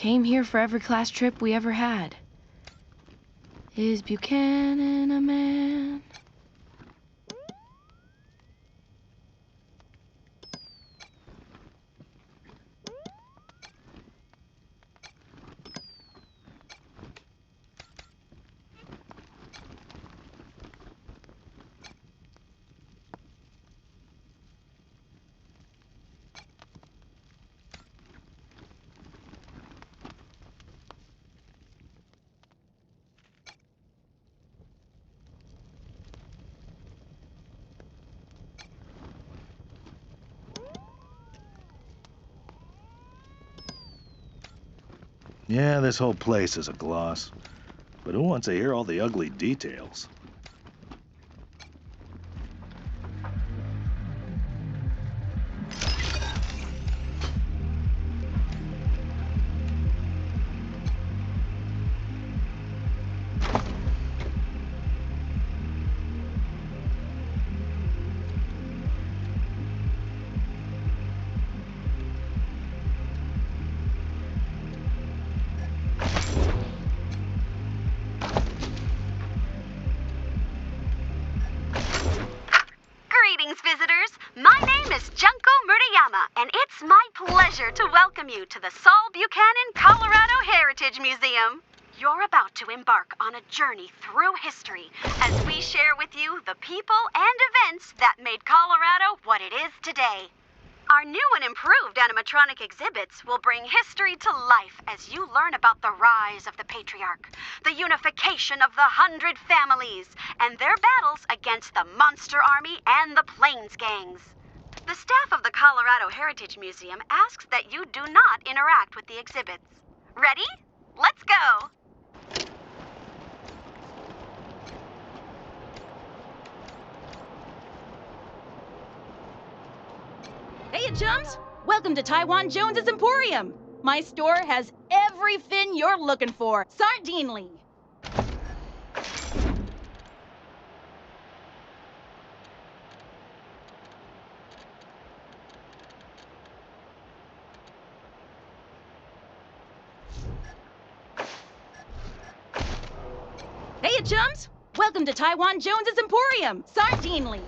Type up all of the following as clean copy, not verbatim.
Came here for every class trip we ever had. Is Buchanan a man? Yeah, this whole place is a gloss. But who wants to hear all the ugly details? Visitors, my name is Junko Murayama, and it's my pleasure to welcome you to the Saul Buchanan, Colorado Heritage Museum. You're about to embark on a journey through history as we share with you the people and events that made Colorado what it is today. Our new and improved animatronic exhibits will bring history to life as you learn about the rise of the Patriarch, the unification of the 100 families, and their battles against the Monster Army and the Plains Gangs. The staff of the Colorado Heritage Museum asks that you do not interact with the exhibits. Ready? Let's go! Hey, chums! Welcome to Taiwan Jones's Emporium! My store has every fin you're looking for, sardinely. Hey, chums! Welcome to Taiwan Jones's Emporium, sardinely.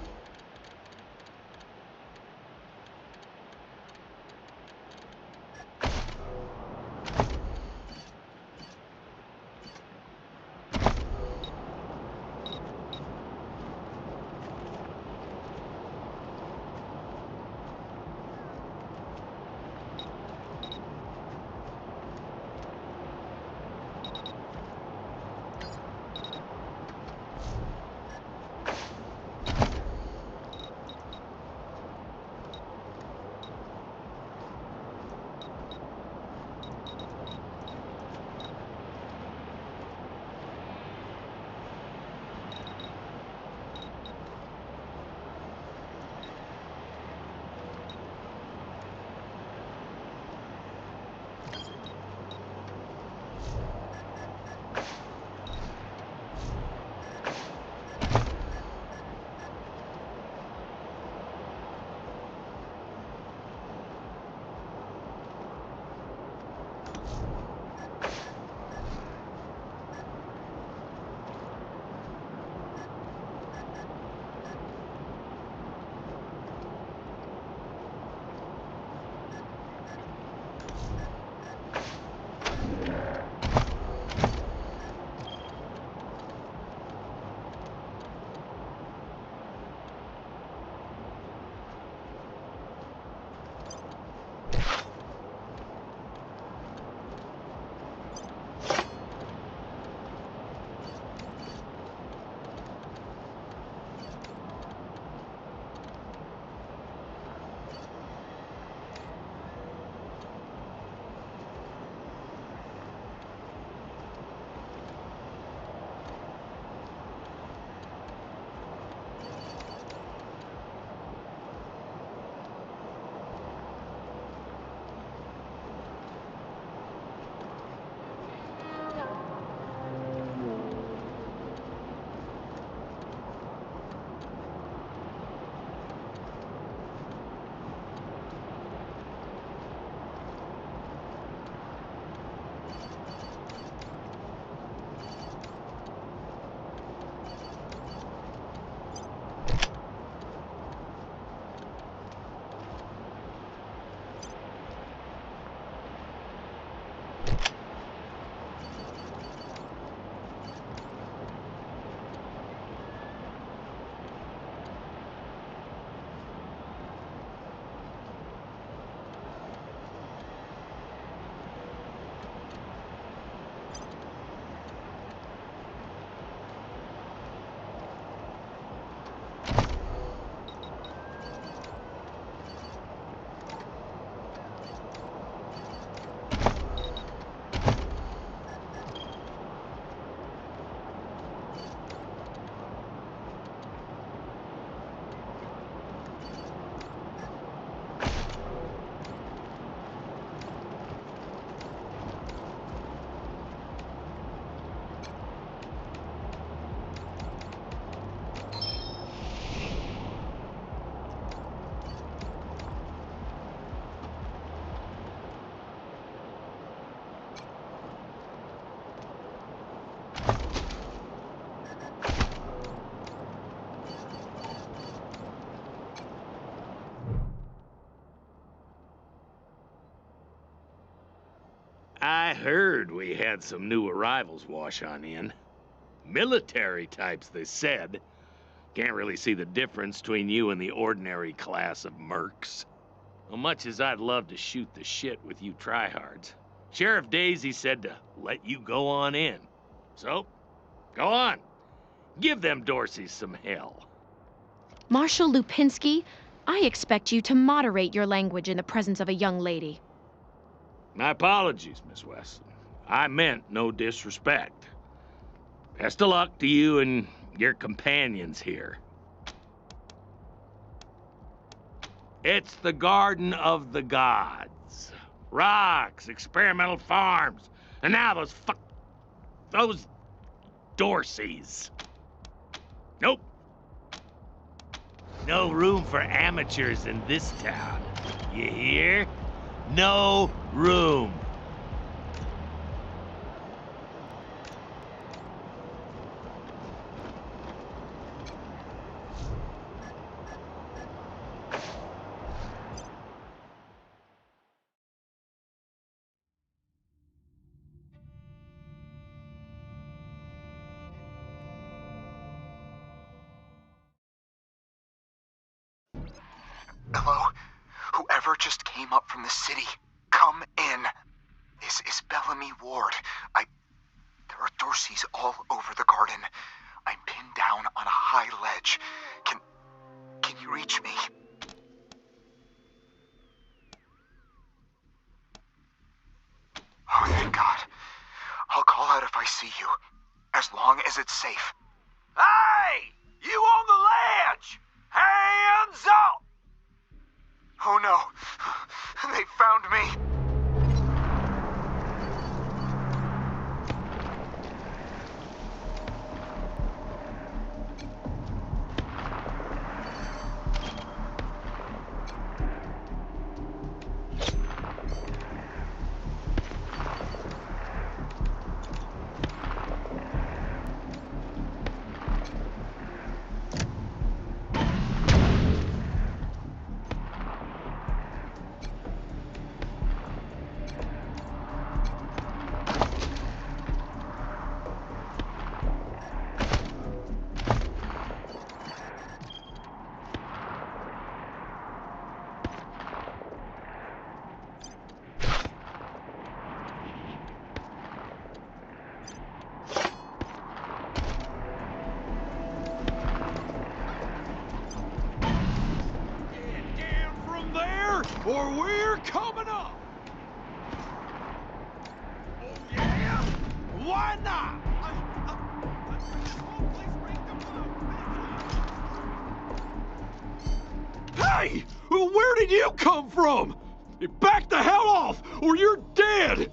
I heard we had some new arrivals wash on in. Military types, they said. Can't really see the difference between you and the ordinary class of mercs. As much as I'd love to shoot the shit with you tryhards, Sheriff Daisy said to let you go on in. So, go on. Give them Dorseys some hell. Marshal Lupinski, I expect you to moderate your language in the presence of a young lady. My apologies, Miss Weston. I meant no disrespect. Best of luck to you and your companions here. It's the Garden of the Gods. Rocks, experimental farms, and now those Dorseys. Nope. No room for amateurs in this town. You hear? No room. Hello? Whoever just came up from the city, come in. This is Bellamy Ward. There are Dorseys all over the garden. I'm pinned down on a high ledge. Can you reach me? Oh, thank God. I'll call out if I see you, as long as it's safe. Hey! You on the ledge! Hands up! Oh no, they found me. Or we're coming up! Oh yeah? Why not? Hey! Where did you come from? Back the hell off, or you're dead!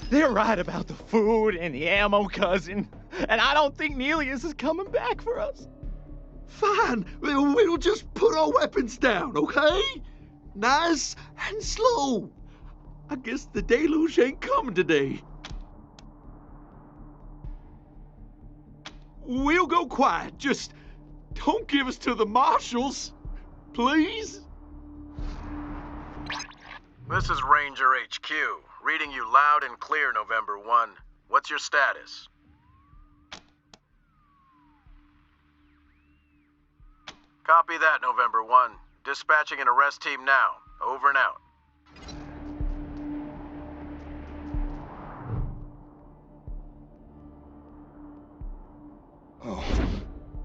They're right about the food and the ammo, cousin. And I don't think Nelius is coming back for us. Fine, we'll just put our weapons down, okay? Nice and slow. I guess the deluge ain't coming today. We'll go quiet, just don't give us to the marshals, please. This is Ranger HQ, reading you loud and clear, November 1. What's your status? Copy that, November 1. Dispatching an arrest team now. Over and out.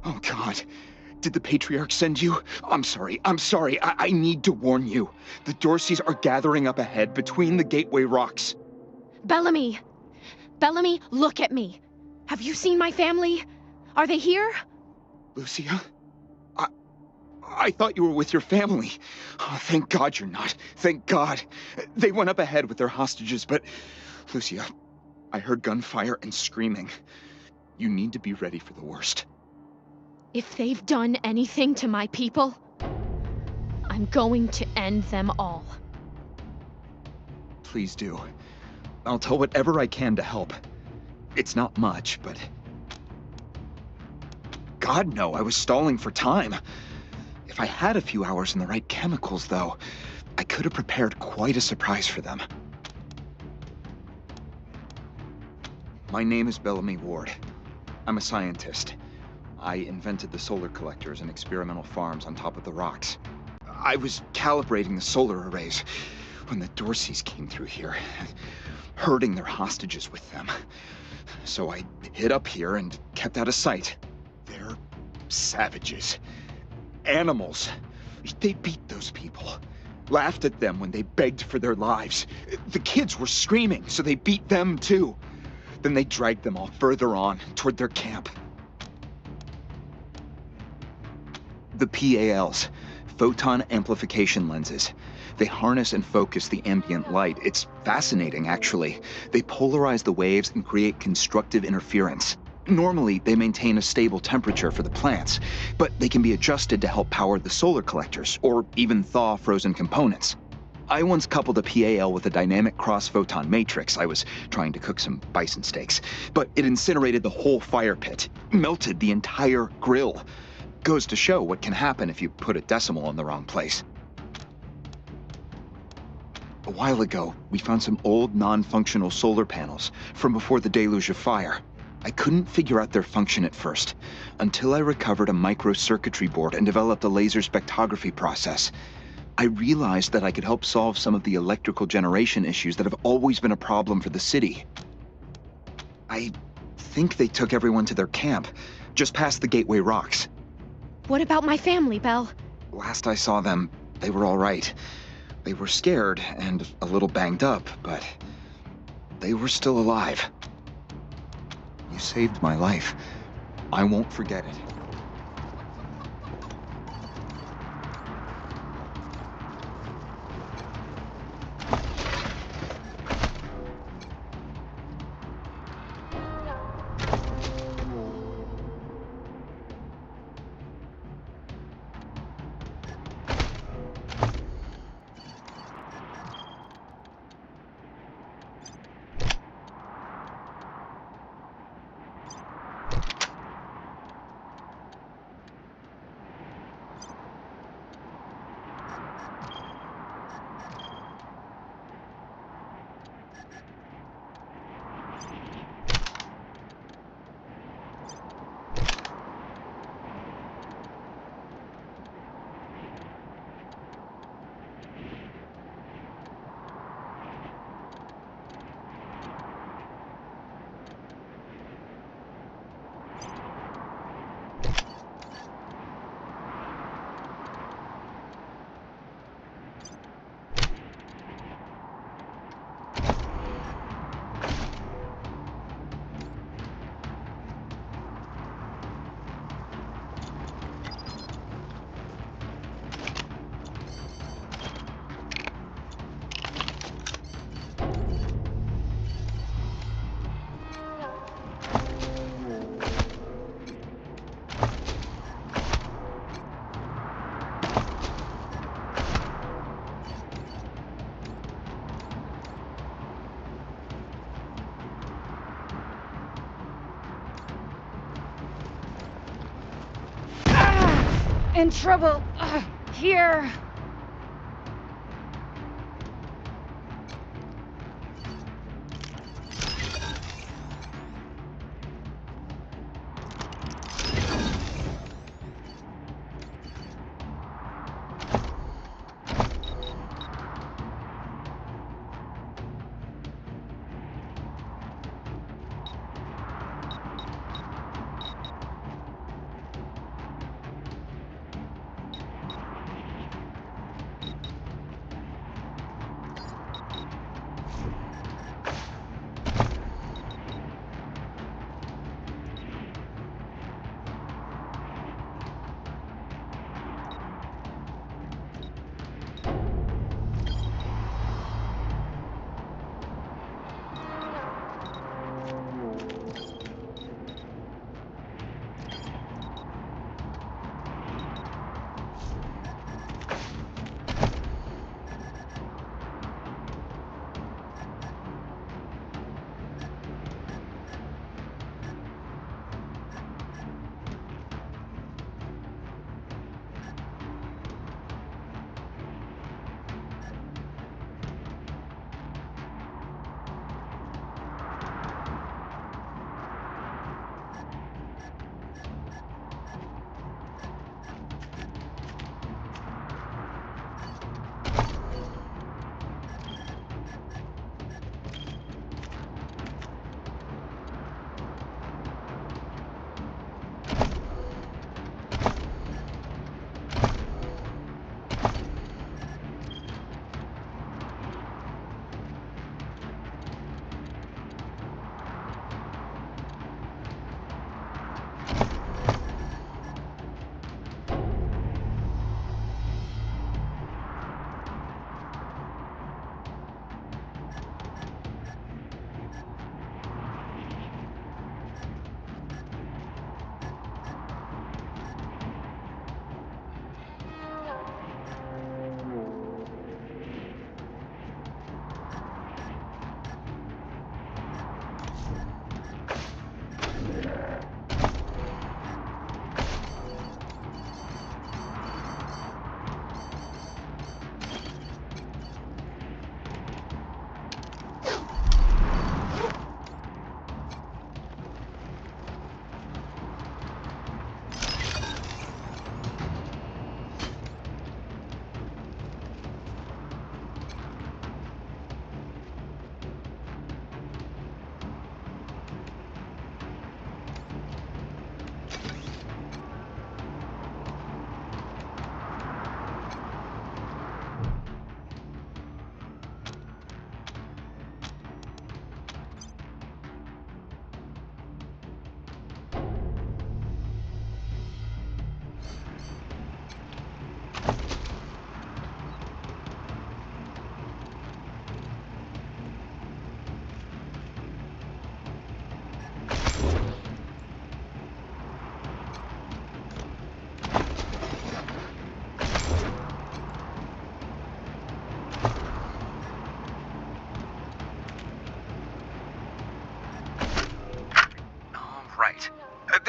Oh God. Did the Patriarch send you? I'm sorry. I need to warn you. The Dorseys are gathering up ahead between the Gateway Rocks. Bellamy! Bellamy, look at me. Have you seen my family? Are they here? Lucia? I thought you were with your family. Oh, thank God you're not. Thank God. They went up ahead with their hostages, but... Lucia, I heard gunfire and screaming. You need to be ready for the worst. If they've done anything to my people, I'm going to end them all. Please do. I'll tell whatever I can to help. It's not much, but... God, no, I was stalling for time. If I had a few hours and the right chemicals, though, I could have prepared quite a surprise for them. My name is Bellamy Ward. I'm a scientist. I invented the solar collectors and experimental farms on top of the rocks. I was calibrating the solar arrays when the Dorseys came through here, herding their hostages with them. So I hid up here and kept out of sight. They're savages. Animals. They beat those people. Laughed at them when they begged for their lives. The kids were screaming, so they beat them too. Then they dragged them all further on, toward their camp. The PALs, photon amplification lenses. They harness and focus the ambient light. It's fascinating, actually. They polarize the waves and create constructive interference. Normally, they maintain a stable temperature for the plants, but they can be adjusted to help power the solar collectors, or even thaw frozen components. I once coupled a PAL with a dynamic cross-photon matrix. I was trying to cook some bison steaks, but it incinerated the whole fire pit, melted the entire grill. Goes to show what can happen if you put a decimal in the wrong place. A while ago, we found some old non-functional solar panels from before the deluge of fire. I couldn't figure out their function at first, until I recovered a microcircuitry board and developed a laser spectrography process. I realized that I could help solve some of the electrical generation issues that have always been a problem for the city. I think they took everyone to their camp, just past the Gateway Rocks. What about my family, Belle? Last I saw them, they were all right. They were scared and a little banged up, but they were still alive. You saved my life. I won't forget it. In trouble. Here.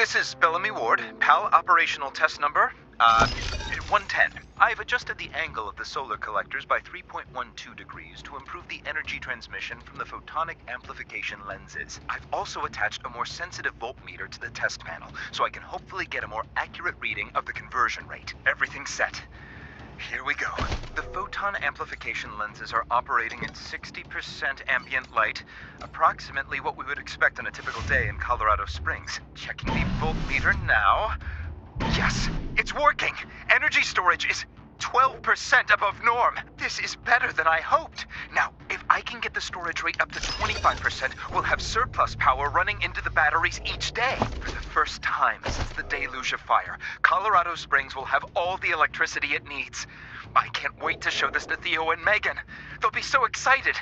This is Bellamy Ward, PAL operational test number, 110. I've adjusted the angle of the solar collectors by 3.12 degrees to improve the energy transmission from the photonic amplification lenses. I've also attached a more sensitive voltmeter to the test panel, so I can hopefully get a more accurate reading of the conversion rate. Everything's set. Here we go. The photon amplification lenses are operating at 60% ambient light, approximately what we would expect on a typical day in Colorado Springs. Checking the voltmeter now. Yes, it's working! Energy storage is 12% above norm. This is better than I hoped. Now, if I can get the storage rate up to 25%, we'll have surplus power running into the batteries each day. For the first time since the deluge of fire, Colorado Springs will have all the electricity it needs. I can't wait to show this to Theo and Megan. They'll be so excited.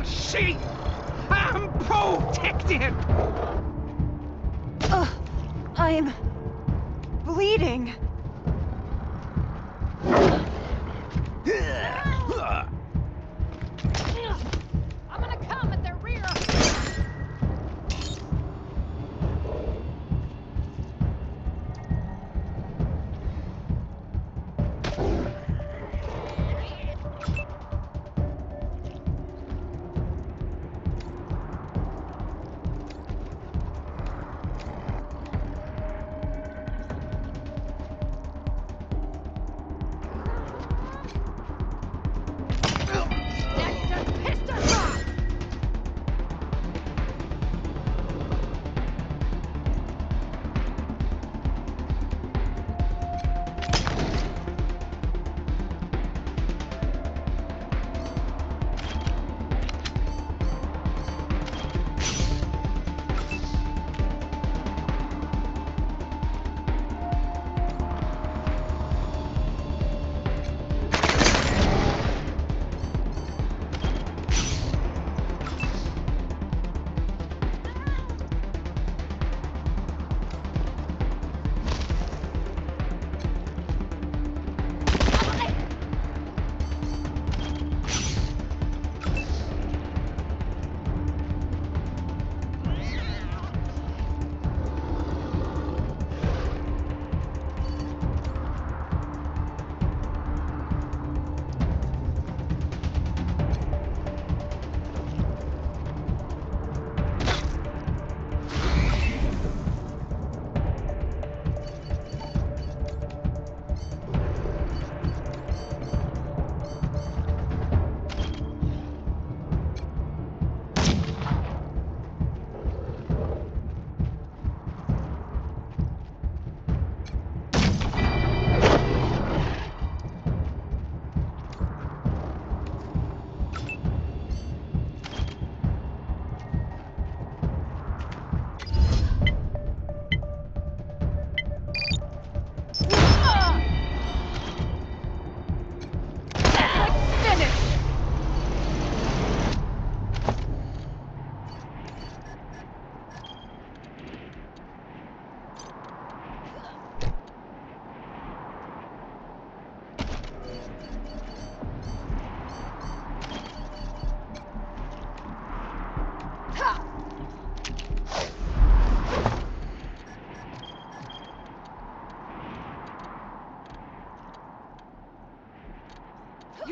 See? I'm protected! I'm bleeding. I'm gonna come at their rear.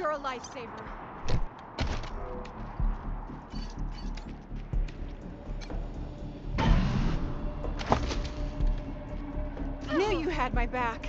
You're a lifesaver. Knew you had my back.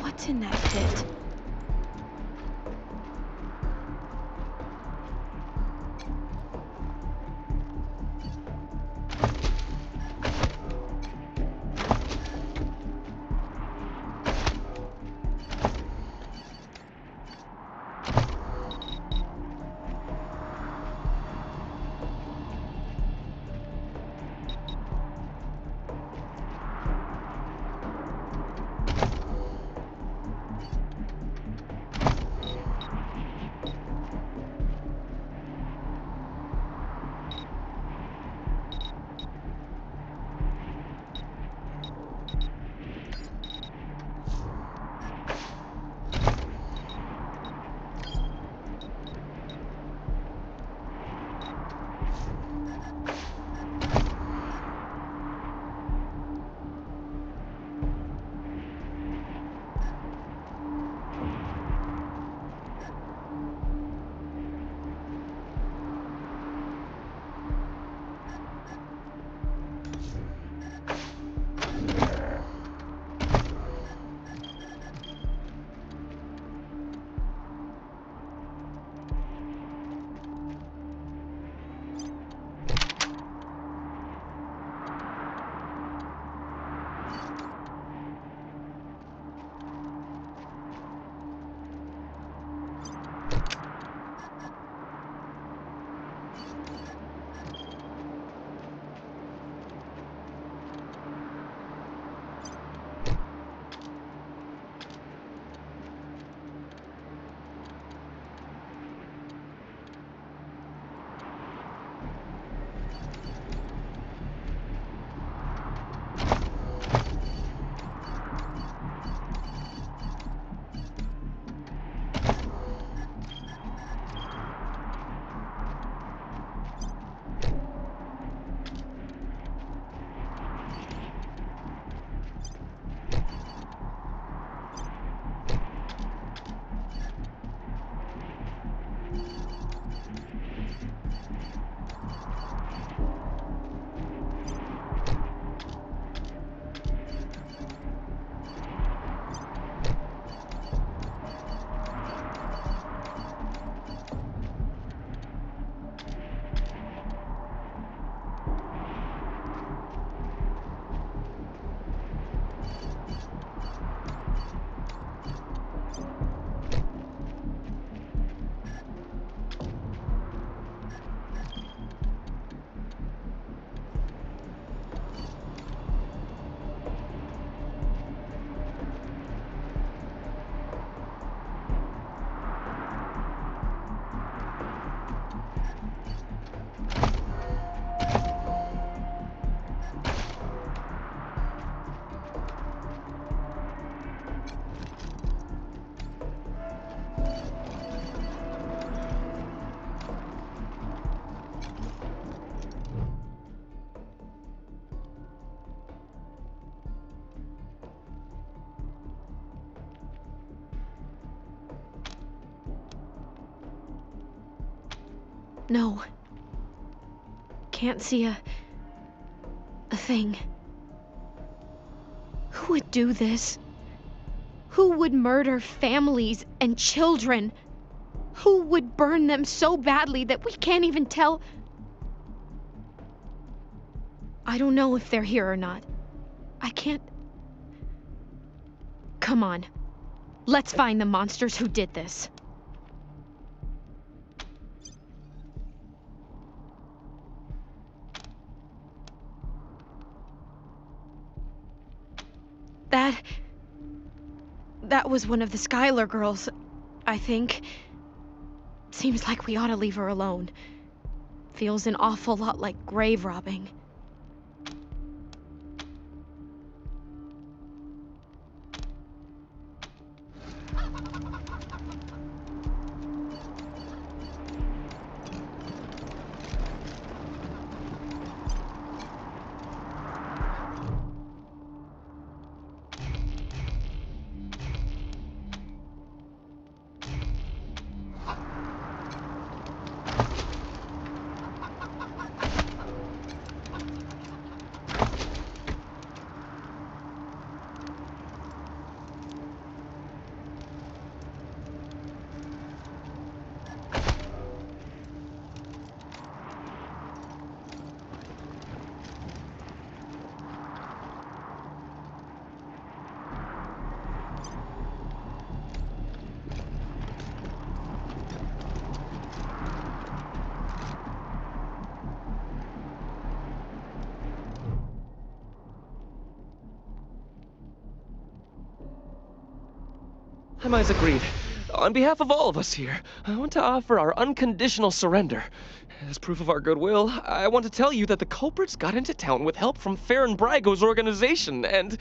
What's in that pit? No. Can't see a thing. Who would do this? Who would murder families and children? Who would burn them so badly that we can't even tell? I don't know if they're here or not. I can't... Come on. Let's find the monsters who did this. That was one of the Skylar girls, I think. Seems like we ought to leave her alone. Feels an awful lot like grave robbing. Compromise agreed. On behalf of all of us here, I want to offer our unconditional surrender. As proof of our goodwill, I want to tell you that the culprits got into town with help from Farron Brygo's organization, and...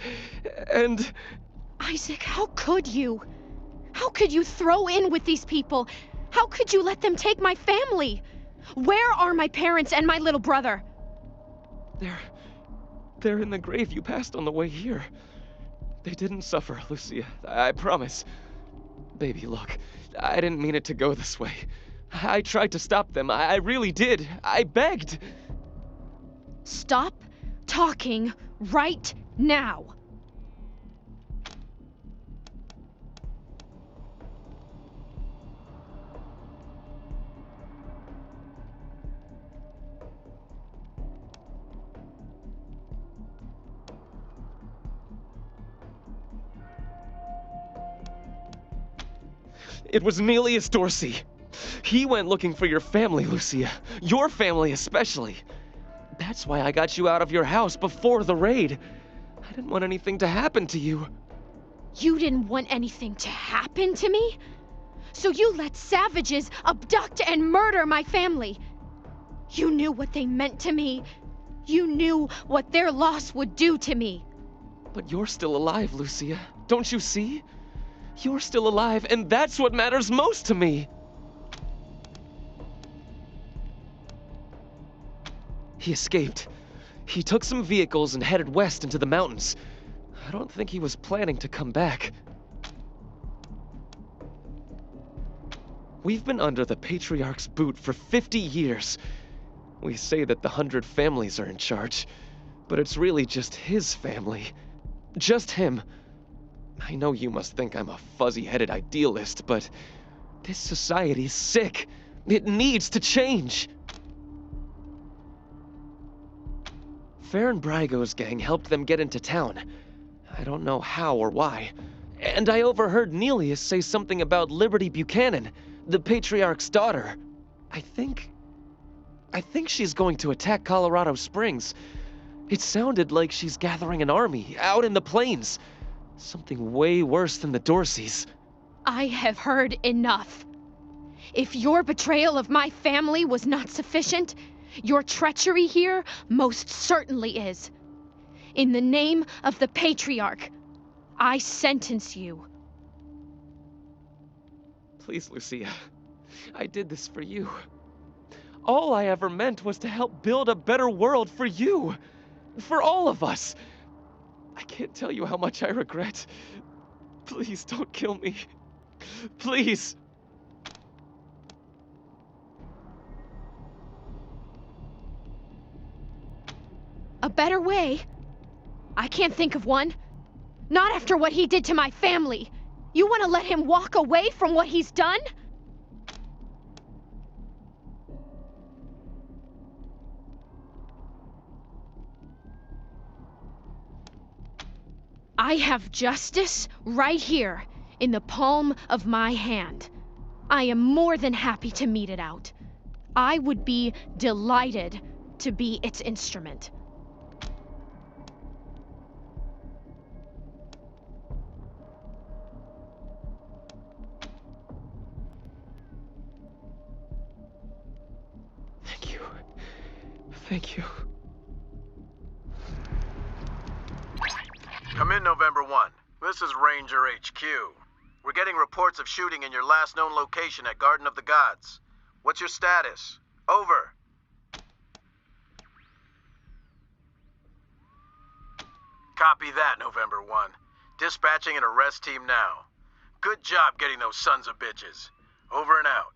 Isaac, how could you? How could you throw in with these people? How could you let them take my family? Where are my parents and my little brother? They're in the grave you passed on the way here. They didn't suffer, Lucia, I promise. Baby, look, I didn't mean it to go this way. I tried to stop them, I really did. I begged. Stop talking right now. It was Nelius Dorsey. He went looking for your family, Lucia. Your family especially. That's why I got you out of your house before the raid. I didn't want anything to happen to you. You didn't want anything to happen to me? So you let savages abduct and murder my family. You knew what they meant to me. You knew what their loss would do to me. But you're still alive, Lucia. Don't you see? You're still alive, and that's what matters most to me. He escaped. He took some vehicles and headed west into the mountains. I don't think he was planning to come back. We've been under the Patriarch's boot for 50 years. We say that the 100 families are in charge, but it's really just his family. Just him. I know you must think I'm a fuzzy-headed idealist, but this society's sick. It needs to change. Farron Brygo's gang helped them get into town. I don't know how or why. And I overheard Nelius say something about Liberty Buchanan, the Patriarch's daughter. I think she's going to attack Colorado Springs. It sounded like she's gathering an army out in the plains. Something way worse than the Dorseys. I have heard enough. If your betrayal of my family was not sufficient, your treachery here most certainly is. In the name of the Patriarch, I sentence you. Please, Lucia. I did this for you. All I ever meant was to help build a better world for you. For all of us. I can't tell you how much I regret. Please don't kill me. Please. A better way? I can't think of one. Not after what he did to my family. You want to let him walk away from what he's done? I have justice right here in the palm of my hand. I am more than happy to mete it out. I would be delighted to be its instrument. Thank you. Thank you. Come in, November 1. This is Ranger HQ. We're getting reports of shooting in your last known location at Garden of the Gods. What's your status? Over. Copy that, November 1. Dispatching an arrest team now. Good job getting those sons of bitches. Over and out.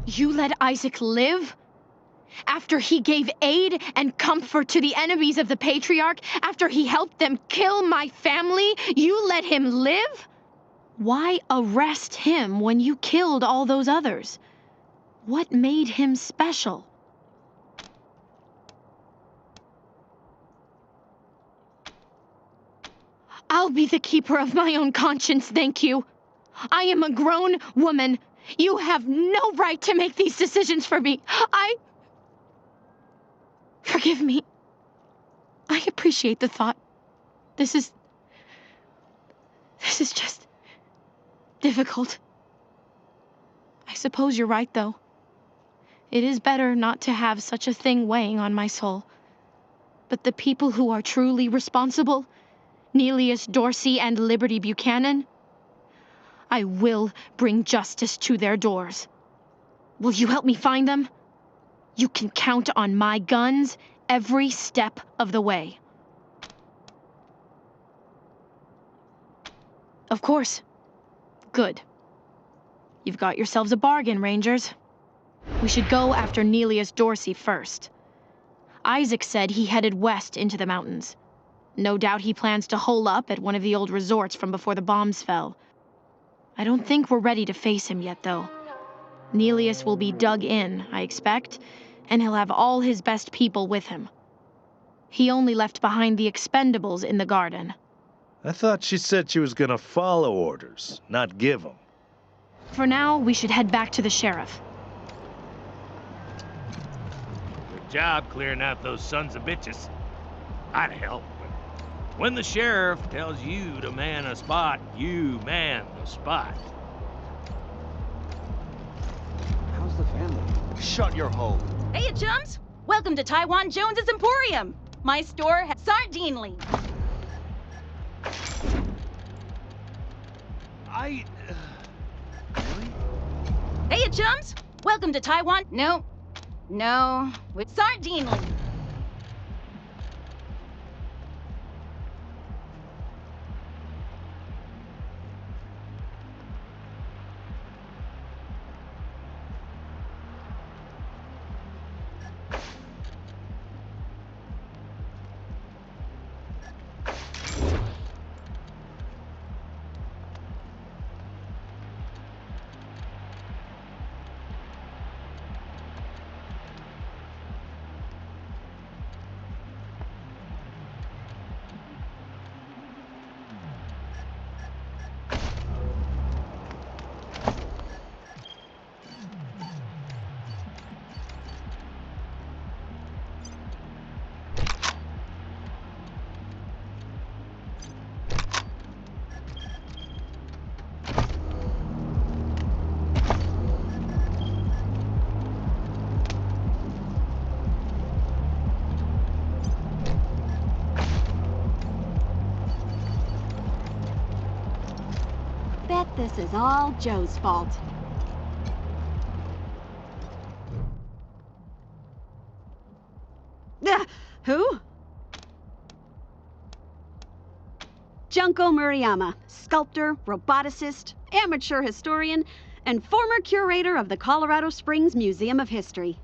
You let Isaac live? After he gave aid and comfort to the enemies of the Patriarch, after he helped them kill my family, you let him live? Why arrest him when you killed all those others? What made him special? I'll be the keeper of my own conscience, thank you. I am a grown woman. You have no right to make these decisions for me. Forgive me. I appreciate the thought. This is just difficult. I suppose you're right, though. It is better not to have such a thing weighing on my soul. But the people who are truly responsible, Nelius Dorsey and Liberty Buchanan, I will bring justice to their doors. Will you help me find them? You can count on my guns every step of the way. Of course. Good. You've got yourselves a bargain, Rangers. We should go after Nelius Dorsey first. Isaac said he headed west into the mountains. No doubt he plans to hole up at one of the old resorts from before the bombs fell. I don't think we're ready to face him yet, though. Nelius will be dug in, I expect, and he'll have all his best people with him. He only left behind the expendables in the garden. I thought she said she was gonna follow orders, not give them. For now, we should head back to the sheriff. Good job clearing out those sons of bitches. I'd help, but when the sheriff tells you to man a spot, you man the spot. How's the family? Shut your hole. Hey, chums! Welcome to Taiwan Jones's Emporium. My store has sardinely. Really? Hey, chums! Welcome to Taiwan. No, with sardinely. Bet this is all Joe's fault. Who? Junko Murayama, sculptor, roboticist, amateur historian, and former curator of the Colorado Springs Museum of History.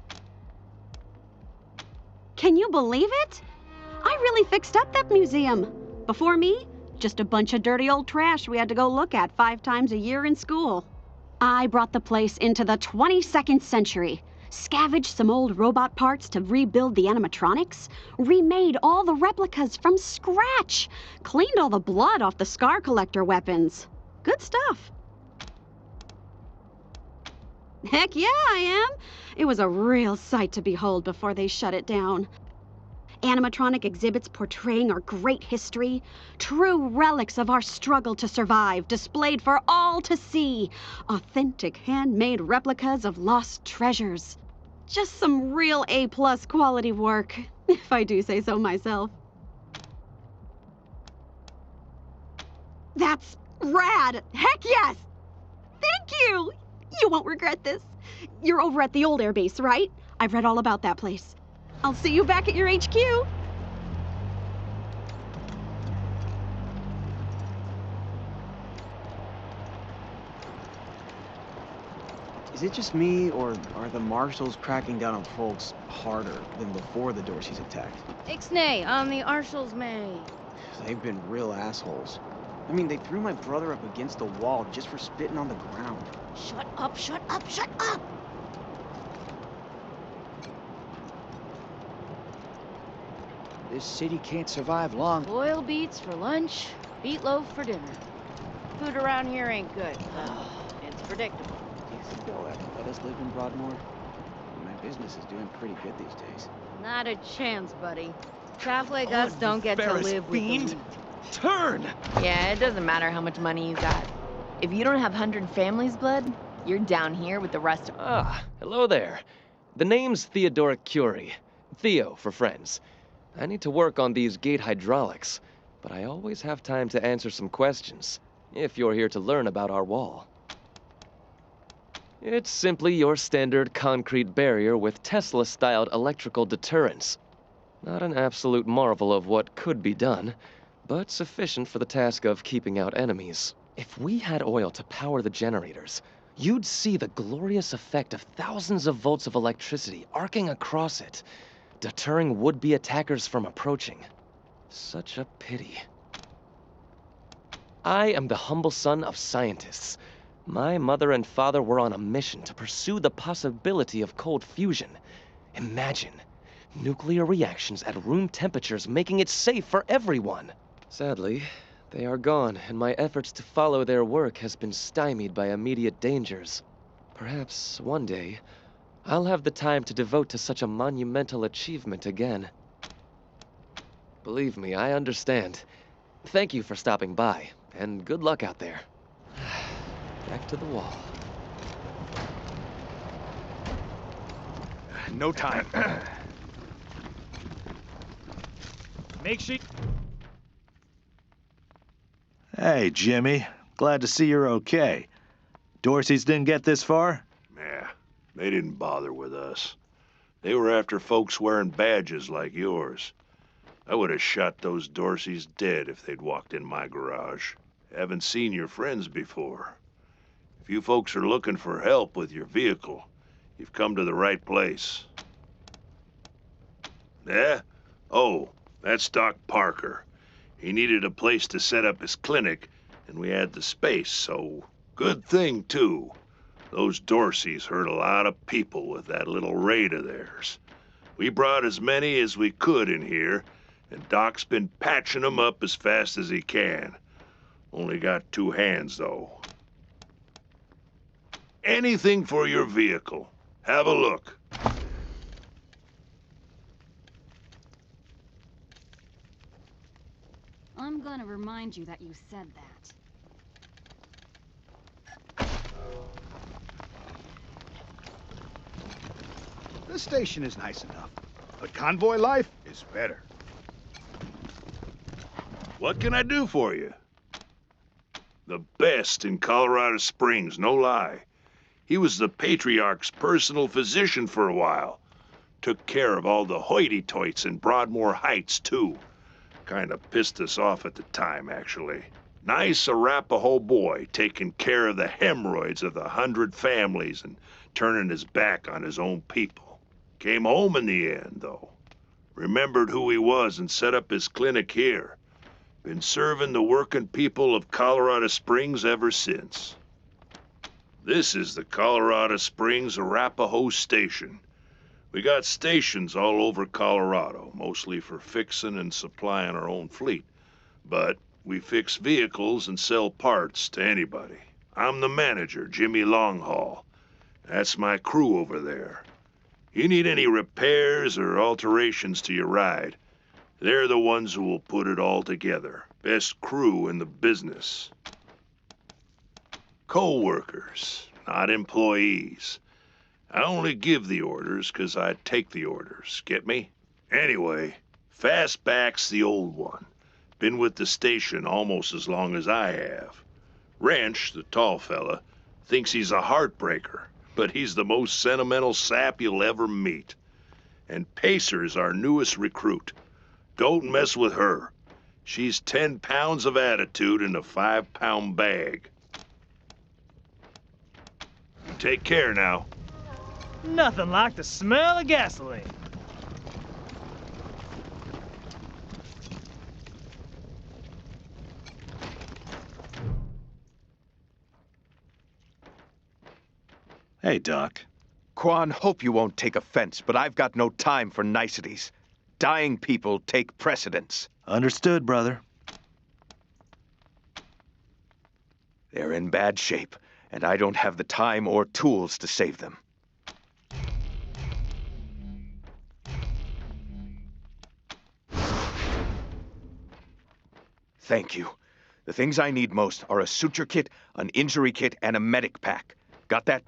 Can you believe it? I really fixed up that museum. Before me, just a bunch of dirty old trash we had to go look at 5 times a year in school. I brought the place into the 22nd century, scavenged some old robot parts to rebuild the animatronics, remade all the replicas from scratch, cleaned all the blood off the scar collector weapons. Good stuff. Heck yeah, I am. It was a real sight to behold before they shut it down. Animatronic exhibits portraying our great history, true relics of our struggle to survive, displayed for all to see. Authentic handmade replicas of lost treasures. Just some real A+ quality work, if I do say so myself. That's rad! Heck yes! Thank you! You won't regret this. You're over at the old airbase, right? I've read all about that place. I'll see you back at your HQ. Is it just me, or are the marshals cracking down on folks harder than before the Dorseys attacked? Ixnay on the Arshals May. They've been real assholes. I mean, they threw my brother up against the wall just for spitting on the ground. Shut up, shut up, shut up! This city can't survive long. Boil beets for lunch, beetloaf for dinner. Food around here ain't good, but it's predictable. Do you think they'll ever let us live in Broadmoor? My business is doing pretty good these days. Not a chance, buddy. Chaff like us don't get to live with the elite. Turn! Yeah, it doesn't matter how much money you got. If you don't have 100 families' blood, you're down here with the rest of... Ah, hello there. The name's Theodoric Curie. Theo for friends. I need to work on these gate hydraulics, but I always have time to answer some questions, if you're here to learn about our wall. It's simply your standard concrete barrier with Tesla-styled electrical deterrence. Not an absolute marvel of what could be done, but sufficient for the task of keeping out enemies. If we had oil to power the generators, you'd see the glorious effect of thousands of volts of electricity arcing across it, deterring would-be attackers from approaching. Such a pity. I am the humble son of scientists. My mother and father were on a mission to pursue the possibility of cold fusion. Imagine nuclear reactions at room temperatures making it safe for everyone. Sadly, they are gone, and my efforts to follow their work has been stymied by immediate dangers. Perhaps one day, I'll have the time to devote to such a monumental achievement again. Believe me, I understand. Thank you for stopping by, and good luck out there. Back to the wall. No time. Make sure... Hey, Jimmy. Glad to see you're okay. Dorseys didn't get this far? Yeah, they didn't bother with us. They were after folks wearing badges like yours. I would have shot those Dorseys dead if they'd walked in my garage. Haven't seen your friends before. If you folks are looking for help with your vehicle, you've come to the right place. Yeah? Oh, that's Doc Parker. He needed a place to set up his clinic, and we had the space, so good thing, too. Those Dorseys hurt a lot of people with that little raid of theirs. We brought as many as we could in here, and Doc's been patching them up as fast as he can. Only got 2 hands, though. Anything for your vehicle. Have a look. I'm gonna remind you that you said that. The station is nice enough, but convoy life is better. What can I do for you? The best in Colorado Springs, no lie. He was the Patriarch's personal physician for a while. Took care of all the hoity-toits in Broadmoor Heights, too. Kinda pissed us off at the time, actually. Nice Arapaho boy, taking care of the hemorrhoids of the 100 families and turning his back on his own people. Came home in the end, though. Remembered who he was and set up his clinic here. Been serving the working people of Colorado Springs ever since. This is the Colorado Springs Arapaho Station. We got stations all over Colorado, mostly for fixing and supplying our own fleet. But we fix vehicles and sell parts to anybody. I'm the manager, Jimmy Longhaul. That's my crew over there. You need any repairs or alterations to your ride, they're the ones who will put it all together. Best crew in the business. Co-workers, not employees. I only give the orders 'cause I take the orders, get me? Anyway, Fastback's the old one. Been with the station almost as long as I have. Wrench, the tall fella, thinks he's a heartbreaker, but he's the most sentimental sap you'll ever meet. And Pacer's our newest recruit. Don't mess with her. She's 10 pounds of attitude in a 5-pound bag. Take care now. Nothing like the smell of gasoline. Hey, Doc. Quan, hope you won't take offense, but I've got no time for niceties. Dying people take precedence. Understood, brother. They're in bad shape, and I don't have the time or tools to save them. Thank you. The things I need most are a suture kit, an injury kit, and a medic pack. Got that?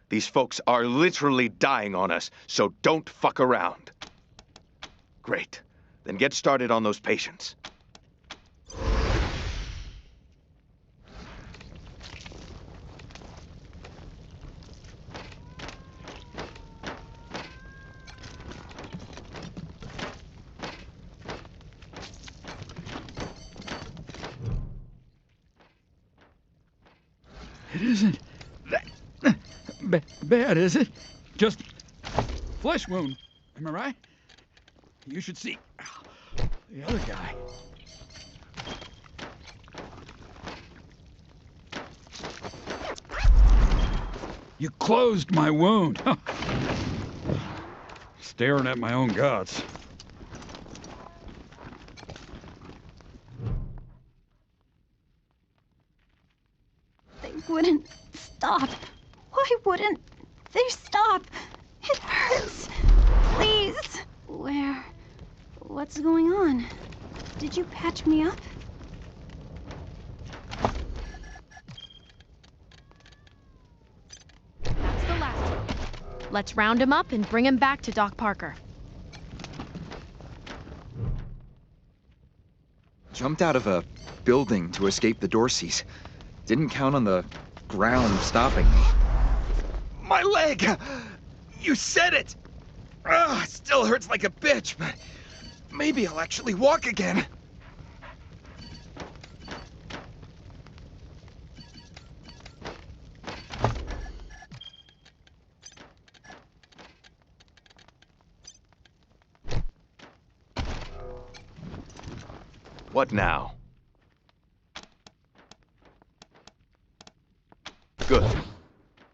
These folks are literally dying on us, so don't fuck around. Great. Then get started on those patients. It isn't that bad, is it? Just flesh wound. Am I right? You should see the other guy. You closed my wound. Staring at my own guts. They wouldn't stop. Why wouldn't they stop? It hurts. Please. What's going on? Did you patch me up? That's the last one. Let's round him up and bring him back to Doc Parker. Jumped out of a building to escape the Dorseys. Didn't count on the ground stopping me. My leg! You said it! Ugh, still hurts like a bitch, but maybe I'll actually walk again. What now? Good.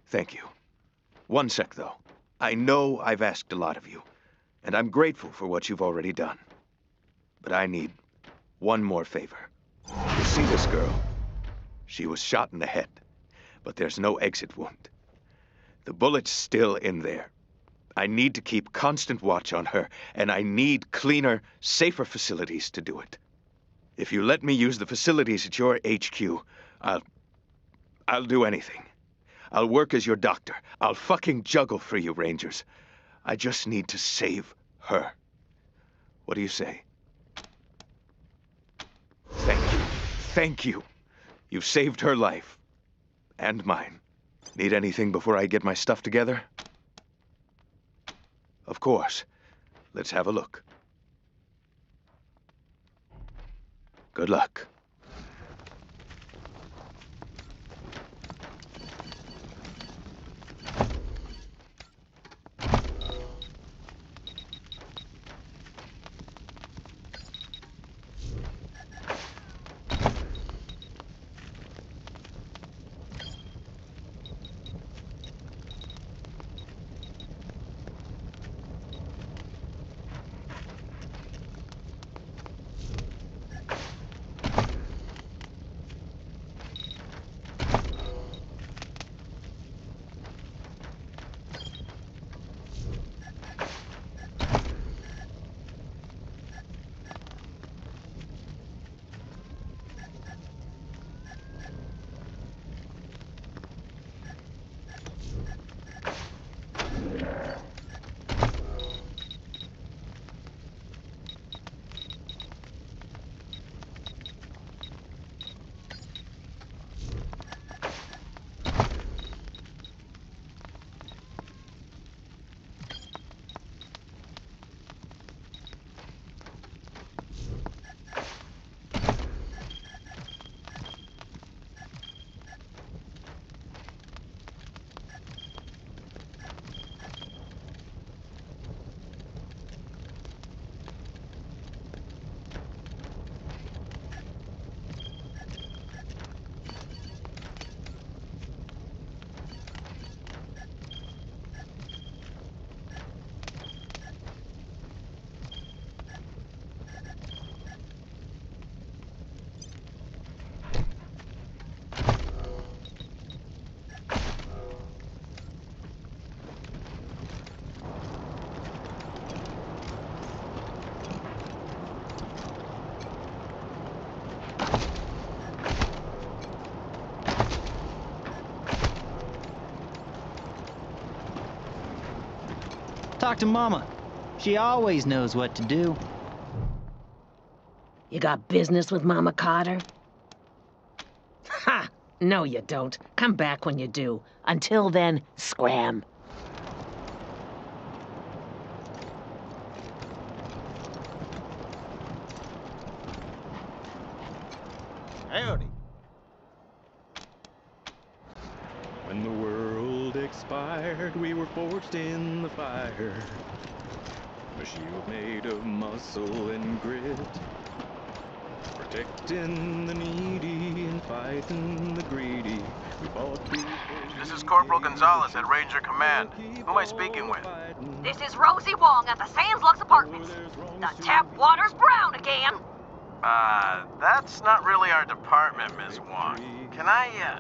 Thank you. One sec, though. I know I've asked a lot of you, and I'm grateful for what you've already done. But I need one more favor. You see this girl? She was shot in the head, but there's no exit wound. The bullet's still in there. I need to keep constant watch on her, and I need cleaner, safer facilities to do it. If you let me use the facilities at your HQ, I'll do anything. I'll work as your doctor. I'll fucking juggle for you, Rangers. I just need to save her. What do you say? Thank you. Thank you. You've saved her life. And mine. Need anything before I get my stuff together? Of course. Let's have a look. Good luck. talk to Mama. She always knows what to do. You got business with Mama Carter? Ha! No, you don't. Come back when you do. Until then, scram. Howdy. When the world expired, we were forged in the fire. A shield made of muscle and grit. Protecting the needy and fighting the greedy. We fought people. This is Corporal Gonzalez at Ranger Command. Who am I speaking with? This is Rosie Wong at the Sands Lux Apartments. The tap water's brown again. That's not really our department, Ms. Wong. Can I,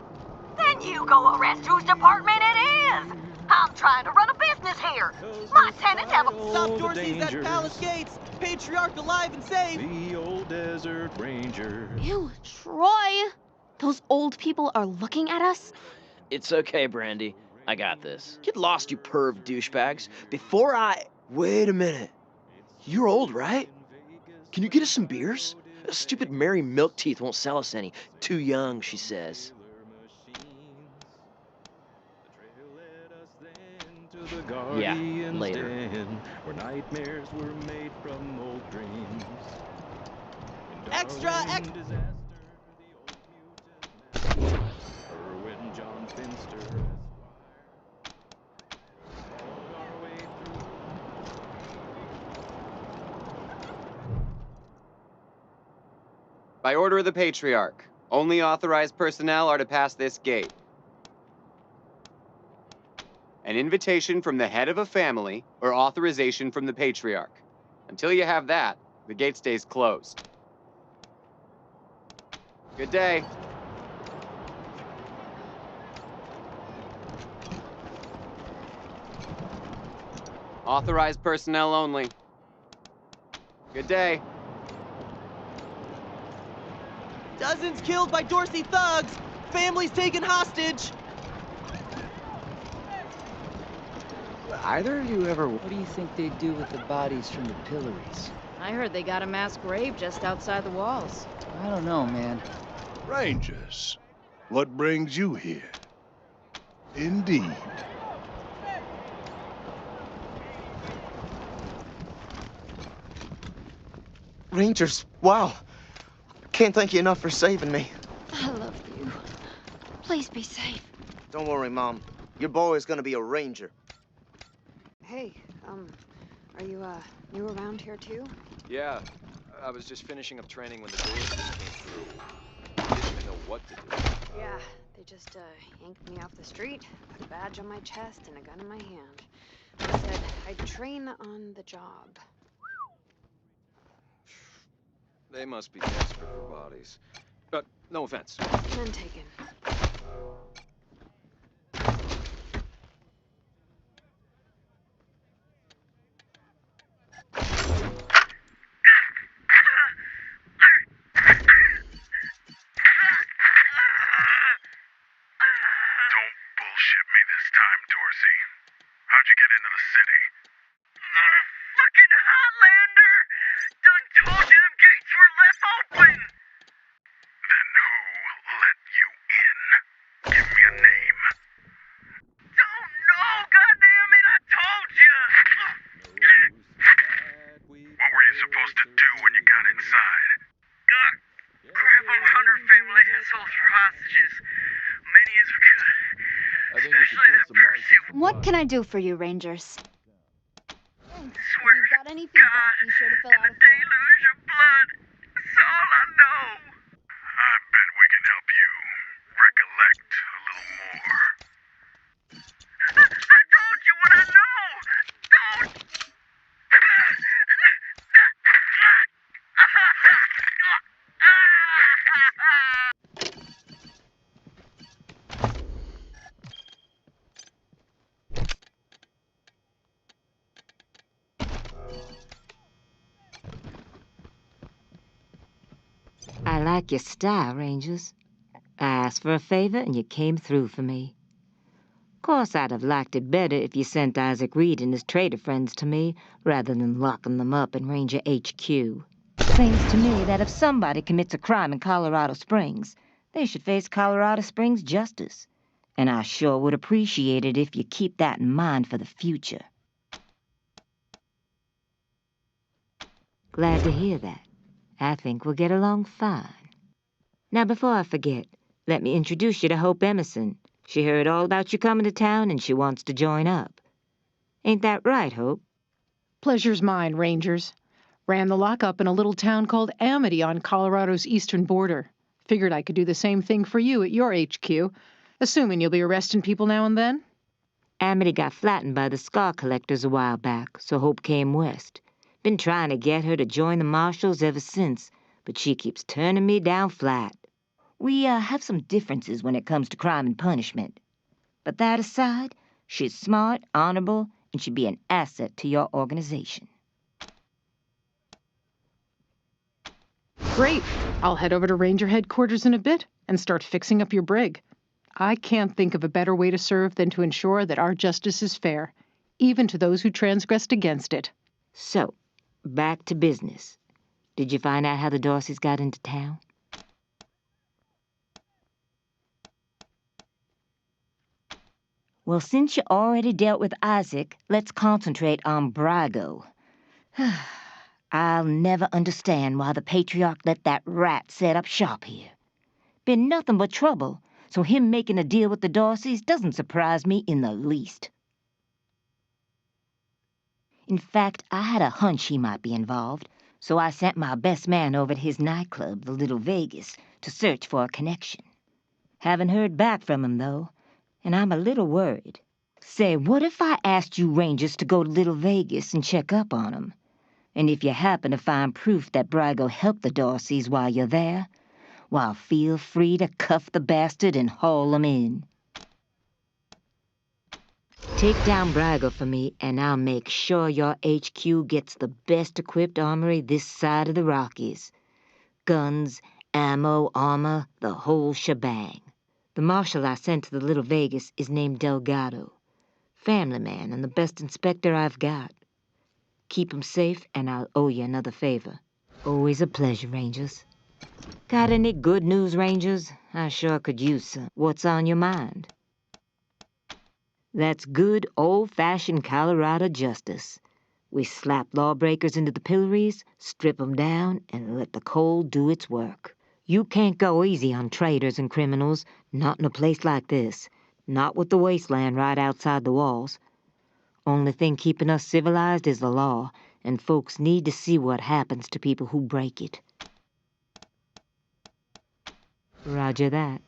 Then you go arrest whose department it is. I'm trying to run a business here. My tenants have a... Stop Dorsey's at Palace Gates. Patriarch alive and safe. The old desert ranger. Ew, Troy! Those old people are looking at us? It's okay, Brandy. I got this. Get lost, you perv douchebags. Before I... Wait a minute. You're old, right? Can you get us some beers? Stupid Mary Milkteeth won't sell us any. Too young, she says. Yeah, later. Where nightmares were made from old dreams. Extra, Erwin John Finster. By order of the Patriarch, only authorized personnel are to pass this gate. An invitation from the head of a family or authorization from the Patriarch. Until you have that, the gate stays closed. Good day. Authorized personnel only. Good day. Dozens killed by Dorsey thugs. Families taken hostage. Either of you ever... What do you think they do with the bodies from the pillories? I heard they got a mass grave just outside the walls. I don't know, man. Rangers, what brings you here? Indeed. Rangers, wow. Can't thank you enough for saving me. I love you. Please be safe. Don't worry, Mom. Your boy is gonna be a ranger. Hey, are you, new around here too? Yeah, I was just finishing up training when the doors just came through. I didn't even know what to do. Yeah, they just, yanked me off the street, put a badge on my chest and a gun in my hand. They said I'd train on the job. They must be desperate for bodies. But no offense. None taken. What can I do for you, Rangers? Thanks. If you've got any feedback, be sure to fill out a form. Deluge of blood. That's all I know. I bet we can help you recollect a little more. I told you what I know. Don't. I like your style, Rangers. I asked for a favor and you came through for me. Course, I'd have liked it better if you sent Isaac Reed and his trader friends to me, rather than locking them up in Ranger HQ. Seems to me that if somebody commits a crime in Colorado Springs, they should face Colorado Springs justice. And I sure would appreciate it if you keep that in mind for the future. Glad to hear that. I think we'll get along fine. Now, before I forget, let me introduce you to Hope Emerson. She heard all about you coming to town and she wants to join up. Ain't that right, Hope? Pleasure's mine, Rangers. Ran the lockup in a little town called Amity on Colorado's eastern border. Figured I could do the same thing for you at your HQ, assuming you'll be arresting people now and then. Amity got flattened by the scar collectors a while back, so Hope came west. Been trying to get her to join the marshals ever since, but she keeps turning me down flat. We have some differences when it comes to crime and punishment. But that aside, she's smart, honorable, and should be an asset to your organization. Great. I'll head over to Ranger headquarters in a bit and start fixing up your brig. I can't think of a better way to serve than to ensure that our justice is fair, even to those who transgressed against it. So, back to business. Did you find out how the Dorseys got into town? Well, since you already dealt with Isaac, let's concentrate on Brago. I'll never understand why the Patriarch let that rat set up shop here. Been nothing but trouble, so him making a deal with the Dorseys doesn't surprise me in the least. In fact, I had a hunch he might be involved, so I sent my best man over to his nightclub, the Little Vegas, to search for a connection. Haven't heard back from him, though, and I'm a little worried. Say, what if I asked you Rangers to go to Little Vegas and check up on him? And if you happen to find proof that Brago helped the Dorseys while you're there, well, feel free to cuff the bastard and haul him in. Take down Brago for me, and I'll make sure your HQ gets the best-equipped armory this side of the Rockies. Guns, ammo, armor, the whole shebang. The marshal I sent to the Little Vegas is named Delgado. Family man and the best inspector I've got. Keep him safe, and I'll owe you another favor. Always a pleasure, Rangers. Got any good news, Rangers? I sure could use some. What's on your mind? That's good, old-fashioned Colorado justice. We slap lawbreakers into the pillories, strip 'em down, and let the cold do its work. You can't go easy on traitors and criminals, not in a place like this. Not with the Wasteland right outside the walls. Only thing keeping us civilized is the law, and folks need to see what happens to people who break it. Roger that.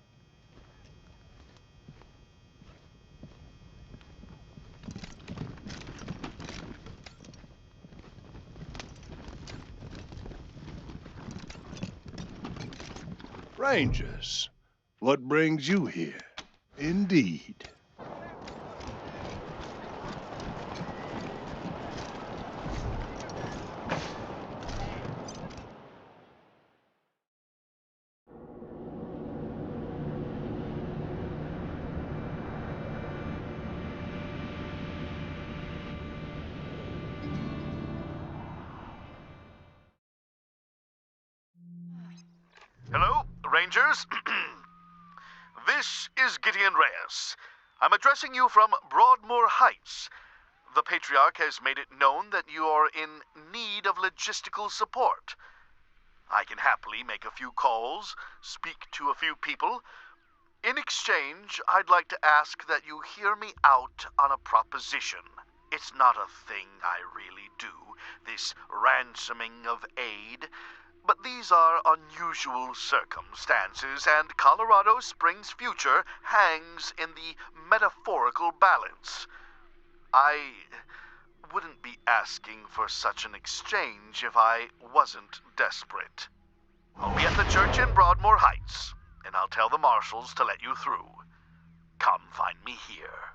Rangers, what brings you here? Indeed. Hello, Rangers. This is Gideon Reyes. I'm addressing you from Broadmoor Heights. The Patriarch has made it known that you are in need of logistical support. I can happily make a few calls, speak to a few people. In exchange, I'd like to ask that you hear me out on a proposition. It's not a thing I really do, this ransoming of aid. But these are unusual circumstances, and Colorado Springs' future hangs in the metaphorical balance. I wouldn't be asking for such an exchange if I wasn't desperate. I'll be at the church in Broadmoor Heights, and I'll tell the marshals to let you through. Come find me here.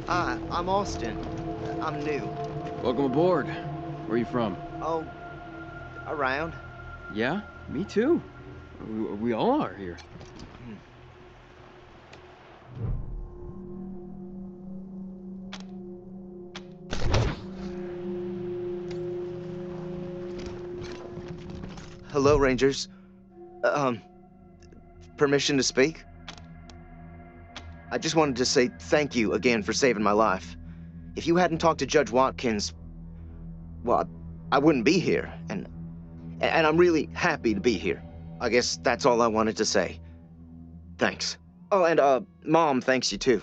Hi, I'm Austin. I'm new. Welcome aboard. Where are you from? Oh, around. Yeah, me too. We all are here. Hello, Rangers. Permission to speak? I just wanted to say thank you again for saving my life. If you hadn't talked to Judge Watkins, well, I wouldn't be here, and I'm really happy to be here. I guess that's all I wanted to say. Thanks. Oh, and Mom thanks you too.